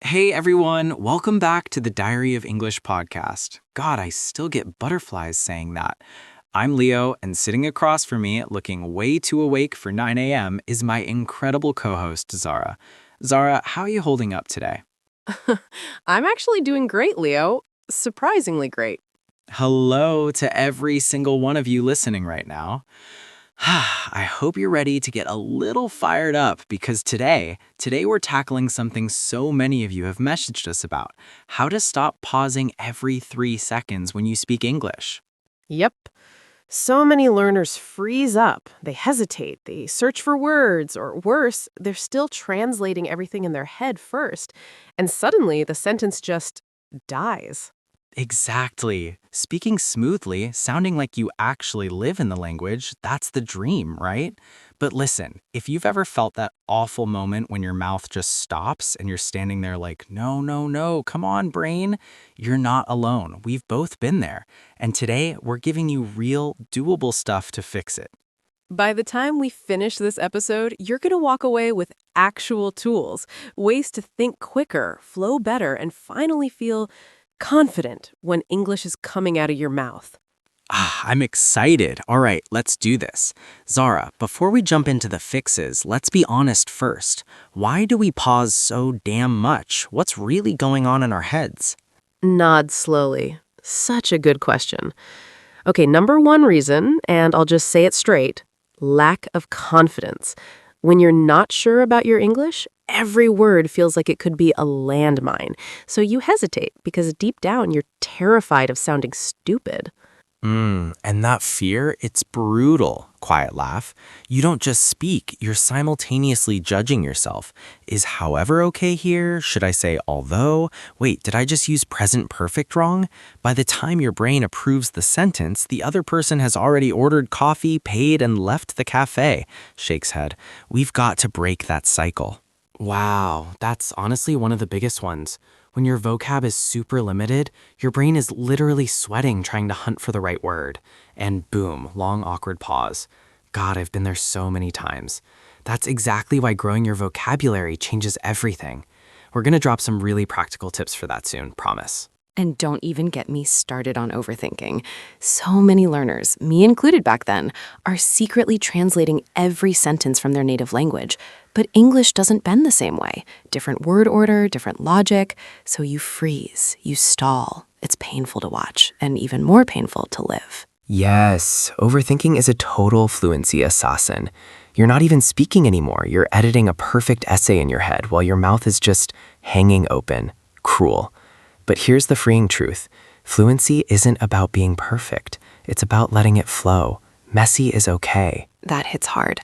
Hey everyone, welcome back to the Diary of English podcast. God, I still get butterflies saying that. I'm Leo, and sitting across from me, looking way too awake for 9 a.m., is my incredible co host, Zara. Zara, how are you holding up today? I'm actually doing great, Leo. Surprisingly great. Hello to every single one of you listening right now. I hope you're ready to get a little fired up because today we're tackling something so many of you have messaged us about: how to stop pausing every 3 seconds when you speak English. Yep. So many learners freeze up. They hesitate. They search for words, or worse, they're still translating everything in their head first. And suddenly the sentence just dies. Exactly. Speaking smoothly, sounding like you actually live in the language, that's the dream, right? But listen, if you've ever felt that awful moment when your mouth just stops and you're standing there like, no, no, no, come on, brain, you're not alone. We've both been there. And today, we're giving you real, doable stuff to fix it. By the time we finish this episode, you're going to walk away with actual tools, ways to think quicker, flow better, and finally feel confident when English is coming out of your mouth. I'm excited. All right, let's do this. Zara, before we jump into the fixes, let's be honest first. Why do we pause so damn much? What's really going on in our heads? Nod slowly. Such a good question. Okay, number one reason, and I'll just say it straight, lack of confidence. When you're not sure about your English, every word feels like it could be a landmine. So you hesitate because deep down you're terrified of sounding stupid. And that fear, it's brutal. Quiet laugh. You don't just speak, you're simultaneously judging yourself. Is however okay here? Should I say although? Wait, did I just use present perfect wrong? By the time your brain approves the sentence, the other person has already ordered coffee, paid, and left the cafe. Shakes head. We've got to break that cycle. Wow, that's honestly one of the biggest ones. When your vocab is super limited, your brain is literally sweating trying to hunt for the right word. And boom, long awkward pause. God, I've been there so many times. That's exactly why growing your vocabulary changes everything. We're going to drop some really practical tips for that soon, promise. And don't even get me started on overthinking. So many learners, me included back then, are secretly translating every sentence from their native language. But English doesn't bend the same way. Different word order, different logic. So you freeze, you stall. It's painful to watch, and even more painful to live. Yes, overthinking is a total fluency assassin. You're not even speaking anymore. You're editing a perfect essay in your head while your mouth is just hanging open. Cruel. But here's the freeing truth. Fluency isn't about being perfect. It's about letting it flow. Messy is okay. That hits hard.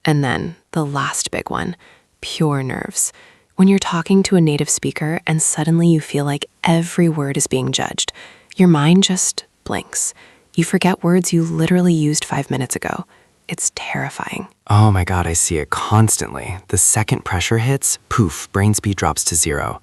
And then the last big one, pure nerves. When you're talking to a native speaker and suddenly you feel like every word is being judged, your mind just blinks. You forget words you literally used 5 minutes ago. It's terrifying. Oh my God, I see it constantly. The second pressure hits, poof, brain speed drops to 0.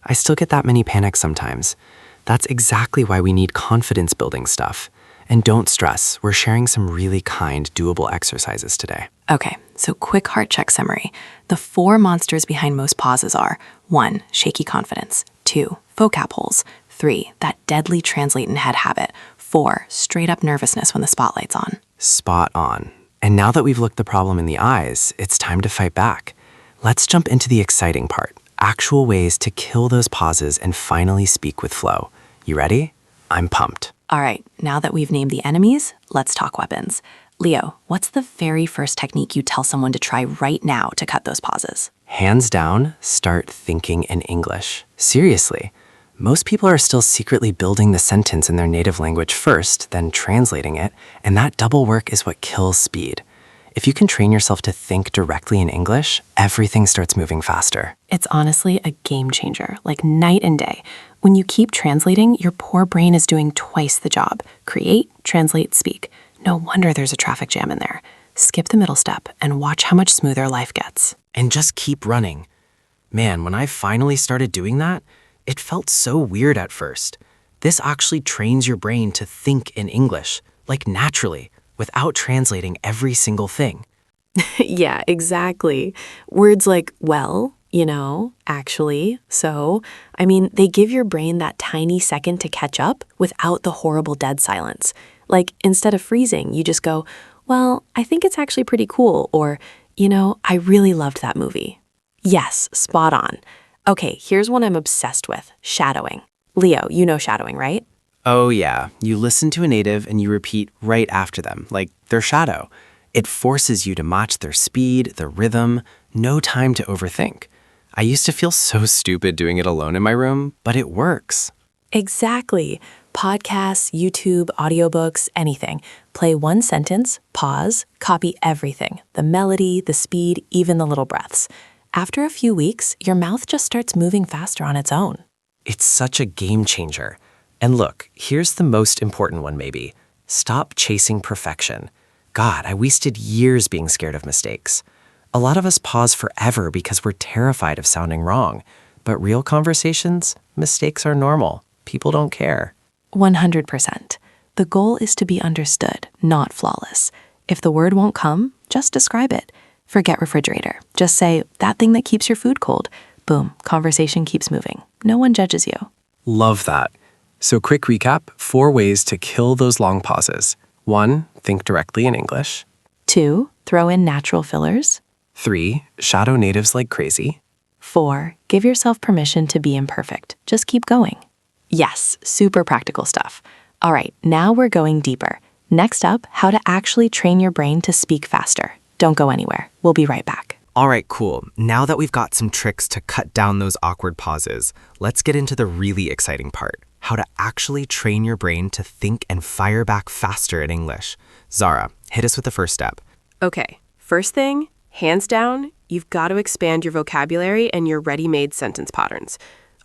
I still get that many panics sometimes. That's exactly why we need confidence building stuff. And don't stress, we're sharing some really kind, doable exercises today. Okay, so quick heart check summary. The 4 monsters behind most pauses are 1. Shaky confidence. 2. Vocab holes. 3. That deadly translate in head habit. 4. Straight up nervousness when the spotlight's on. Spot on. And now that we've looked the problem in the eyes, it's time to fight back. Let's jump into the exciting part. Actual ways to kill those pauses and finally speak with flow. You ready? I'm pumped. All right, now that we've named the enemies, let's talk weapons. Leo, what's the very first technique you tell someone to try right now to cut those pauses? Hands down, start thinking in English. Seriously. Most people are still secretly building the sentence in their native language first, then translating it, and that double work is what kills speed. If you can train yourself to think directly in English, everything starts moving faster. It's honestly a game changer, like night and day. When you keep translating, your poor brain is doing twice the job. Create, translate, speak. No wonder there's a traffic jam in there. Skip the middle step and watch how much smoother life gets. And just keep running. Man, when I finally started doing that, it felt so weird at first. This actually trains your brain to think in English, like naturally, without translating every single thing. Yeah, exactly. Words like well, Actually. So, they give your brain that tiny second to catch up without the horrible dead silence. Like, instead of freezing, you just go, well, I think it's actually pretty cool, or, I really loved that movie. Yes, spot on. Okay, here's one I'm obsessed with, shadowing. Leo, you know shadowing, right? Oh yeah, you listen to a native and you repeat right after them, like their shadow. It forces you to match their speed, their rhythm, no time to overthink. I used to feel so stupid doing it alone in my room, but it works. Exactly. Podcasts, YouTube, audiobooks, anything. Play one sentence, pause, copy everything. The melody, the speed, even the little breaths. After a few weeks, your mouth just starts moving faster on its own. It's such a game changer. And look, here's the most important one maybe. Stop chasing perfection. God, I wasted years being scared of mistakes. A lot of us pause forever because we're terrified of sounding wrong. But real conversations, mistakes are normal. People don't care. 100%. The goal is to be understood, not flawless. If the word won't come, just describe it. Forget refrigerator. Just say, that thing that keeps your food cold. Boom, conversation keeps moving. No one judges you. Love that. So quick recap, 4 ways to kill those long pauses. 1, think directly in English. 2, throw in natural fillers. 3, shadow natives like crazy. 4, give yourself permission to be imperfect. Just keep going. Yes, super practical stuff. All right, now we're going deeper. Next up, how to actually train your brain to speak faster. Don't go anywhere. We'll be right back. All right, cool. Now that we've got some tricks to cut down those awkward pauses, let's get into the really exciting part. How to actually train your brain to think and fire back faster in English. Zara, hit us with the first step. Okay, first thing, hands down, you've got to expand your vocabulary and your ready-made sentence patterns.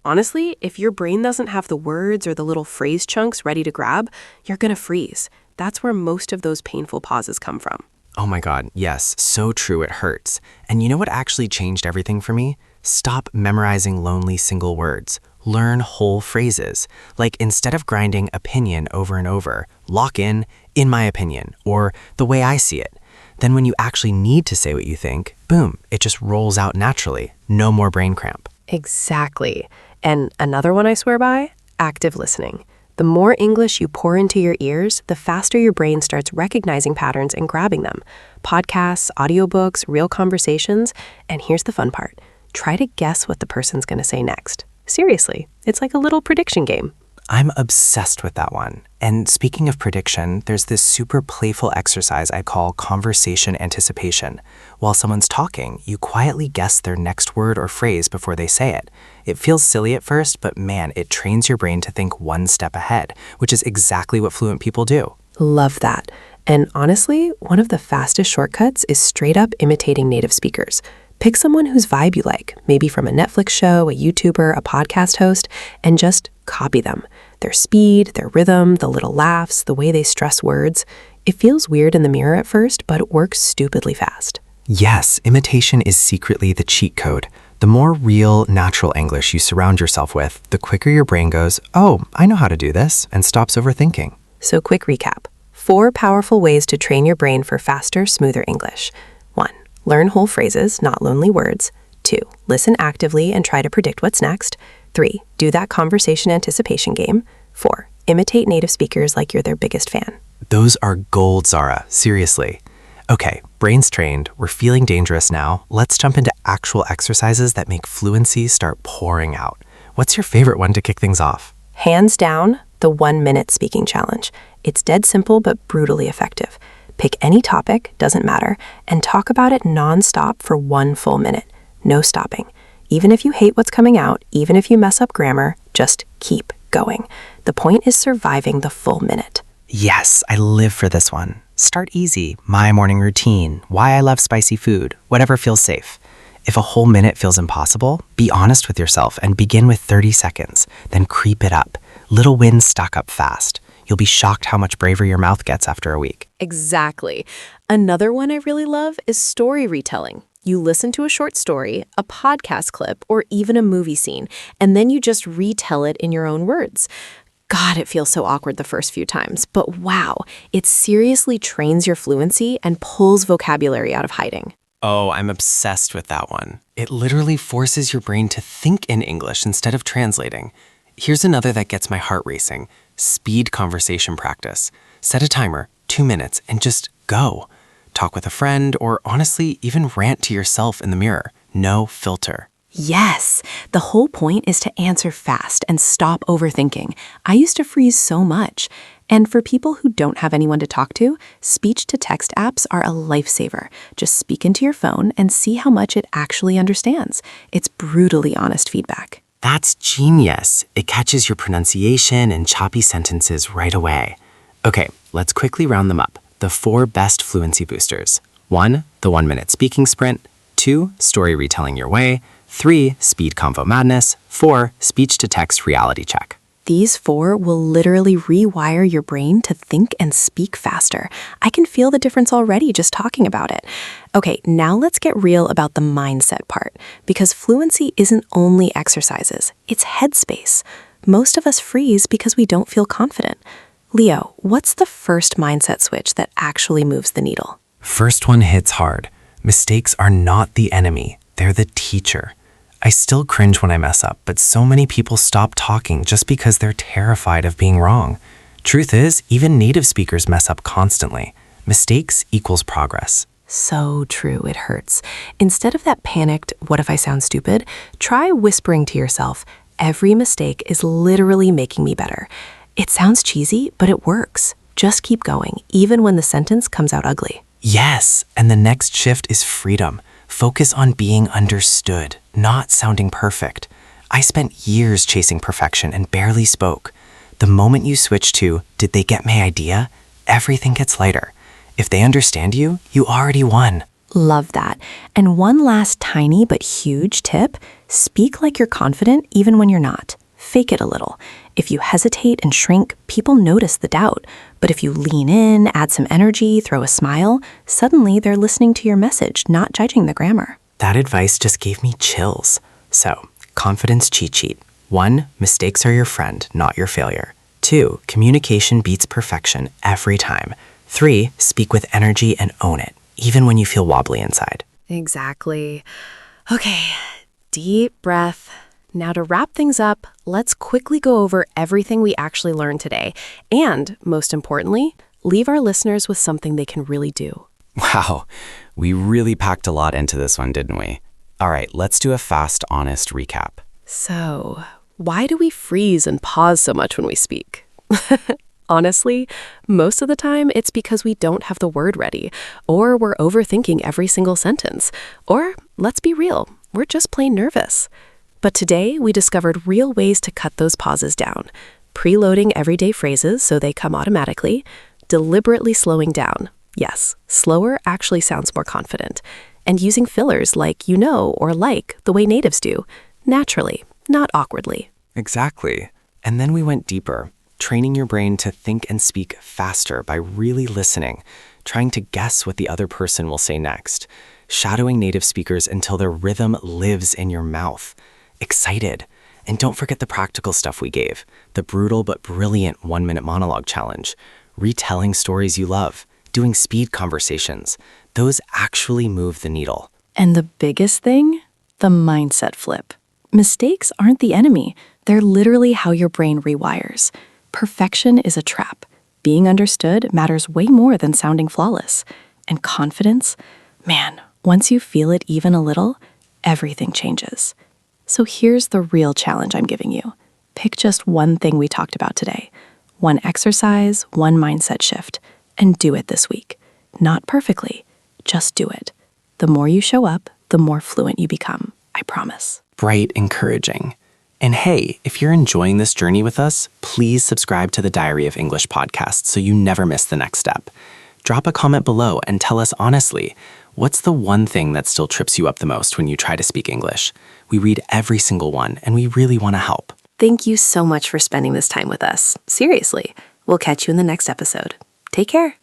Honestly, if your brain doesn't have the words or the little phrase chunks ready to grab, you're going to freeze. That's where most of those painful pauses come from. Oh my God, yes, so true, it hurts. And you know what actually changed everything for me? Stop memorizing lonely single words. Learn whole phrases. Like instead of grinding opinion over and over, lock in my opinion, or the way I see it. Then when you actually need to say what you think, boom, it just rolls out naturally. No more brain cramp. Exactly. And another one I swear by, active listening. The more English you pour into your ears, the faster your brain starts recognizing patterns and grabbing them. Podcasts, audiobooks, real conversations, and here's the fun part. Try to guess what the person's going to say next. Seriously, it's like a little prediction game. I'm obsessed with that one. And speaking of prediction, there's this super playful exercise I call conversation anticipation. While someone's talking, you quietly guess their next word or phrase before they say it. It feels silly at first, but man, it trains your brain to think one step ahead, which is exactly what fluent people do. Love that. And honestly, one of the fastest shortcuts is straight up imitating native speakers. Pick someone whose vibe you like, maybe from a Netflix show, a YouTuber, a podcast host, and just copy them. Their speed, their rhythm, the little laughs, the way they stress words. It feels weird in the mirror at first, but it works stupidly fast. Yes, imitation is secretly the cheat code. The more real, natural English you surround yourself with, the quicker your brain goes, oh, I know how to do this, and stops overthinking. So quick recap. 4 powerful ways to train your brain for faster, smoother English. 1. Learn whole phrases, not lonely words. 2. Listen actively and try to predict what's next. 3. Do that conversation anticipation game. 4. Imitate native speakers like you're their biggest fan. Those are gold, Zara. Seriously. Okay, brain's trained. We're feeling dangerous now. Let's jump into actual exercises that make fluency start pouring out. What's your favorite one to kick things off? Hands down, the 1-minute speaking challenge. It's dead simple but brutally effective. Pick any topic, doesn't matter, and talk about it nonstop for 1 full minute. No stopping. Even if you hate what's coming out, even if you mess up grammar, just keep going. The point is surviving the full minute. Yes, I live for this one. Start easy. My morning routine. Why I love spicy food. Whatever feels safe. If a whole minute feels impossible, be honest with yourself and begin with 30 seconds. Then creep it up. Little wins stack up fast. You'll be shocked how much braver your mouth gets after a week. Exactly. Another one I really love is story retelling. You listen to a short story, a podcast clip, or even a movie scene, and then you just retell it in your own words. God, it feels so awkward the first few times, but wow, it seriously trains your fluency and pulls vocabulary out of hiding. Oh, I'm obsessed with that one. It literally forces your brain to think in English instead of translating. Here's another that gets my heart racing. Speed conversation practice. Set a timer, 2 minutes, and just go. Talk with a friend, or honestly, even rant to yourself in the mirror. No filter. Yes, the whole point is to answer fast and stop overthinking. I used to freeze so much. And for people who don't have anyone to talk to, speech-to-text apps are a lifesaver. Just speak into your phone and see how much it actually understands. It's brutally honest feedback. That's genius. It catches your pronunciation and choppy sentences right away. Okay, let's quickly round them up. The 4 best fluency boosters. 1, the 1-minute speaking sprint. 2, story retelling your way. 3, speed convo madness. 4, speech-to-text reality check. These 4 will literally rewire your brain to think and speak faster. I can feel the difference already just talking about it. Okay, now let's get real about the mindset part, because fluency isn't only exercises, it's headspace. Most of us freeze because we don't feel confident. Leo, what's the first mindset switch that actually moves the needle? First one hits hard. Mistakes are not the enemy, they're the teacher. I still cringe when I mess up, but so many people stop talking just because they're terrified of being wrong. Truth is, even native speakers mess up constantly. Mistakes equals progress. So true, it hurts. Instead of that panicked, what if I sound stupid, try whispering to yourself, every mistake is literally making me better. It sounds cheesy, but it works. Just keep going, even when the sentence comes out ugly. Yes, and the next shift is freedom. Focus on being understood, not sounding perfect. I spent years chasing perfection and barely spoke. The moment you switch to, did they get my idea? Everything gets lighter. If they understand you, you already won. Love that. And one last tiny but huge tip, speak like you're confident even when you're not. Fake it a little. If you hesitate and shrink, people notice the doubt. But if you lean in, add some energy, throw a smile, suddenly they're listening to your message, not judging the grammar. That advice just gave me chills. So, confidence cheat sheet. 1, mistakes are your friend, not your failure. 2, communication beats perfection every time. 3, speak with energy and own it, even when you feel wobbly inside. Exactly. Okay, deep breath. Now to wrap things up, let's quickly go over everything we actually learned today. And, most importantly, leave our listeners with something they can really do. Wow, we really packed a lot into this one, didn't we? All right, let's do a fast, honest recap. So, why do we freeze and pause so much when we speak? Honestly, most of the time it's because we don't have the word ready, or we're overthinking every single sentence, or, let's be real, we're just plain nervous. But today we discovered real ways to cut those pauses down, preloading everyday phrases so they come automatically, deliberately slowing down. Yes, slower actually sounds more confident, and using fillers like you know or like the way natives do, naturally, not awkwardly. Exactly. And then we went deeper, training your brain to think and speak faster by really listening, trying to guess what the other person will say next, shadowing native speakers until their rhythm lives in your mouth. Excited. And don't forget the practical stuff we gave, the brutal but brilliant 1-minute monologue challenge, retelling stories you love, doing speed conversations. Those actually move the needle. And the biggest thing? The mindset flip. Mistakes aren't the enemy. They're literally how your brain rewires. Perfection is a trap. Being understood matters way more than sounding flawless. And confidence? Man, once you feel it even a little, everything changes. So here's the real challenge I'm giving you. Pick just one thing we talked about today. One exercise, one mindset shift, and do it this week. Not perfectly, just do it. The more you show up, the more fluent you become, I promise. Bright, encouraging. And hey, if you're enjoying this journey with us, please subscribe to the Diary of English podcast so you never miss the next step. Drop a comment below and tell us honestly, what's the one thing that still trips you up the most when you try to speak English? We read every single one, and we really want to help. Thank you so much for spending this time with us. Seriously, we'll catch you in the next episode. Take care.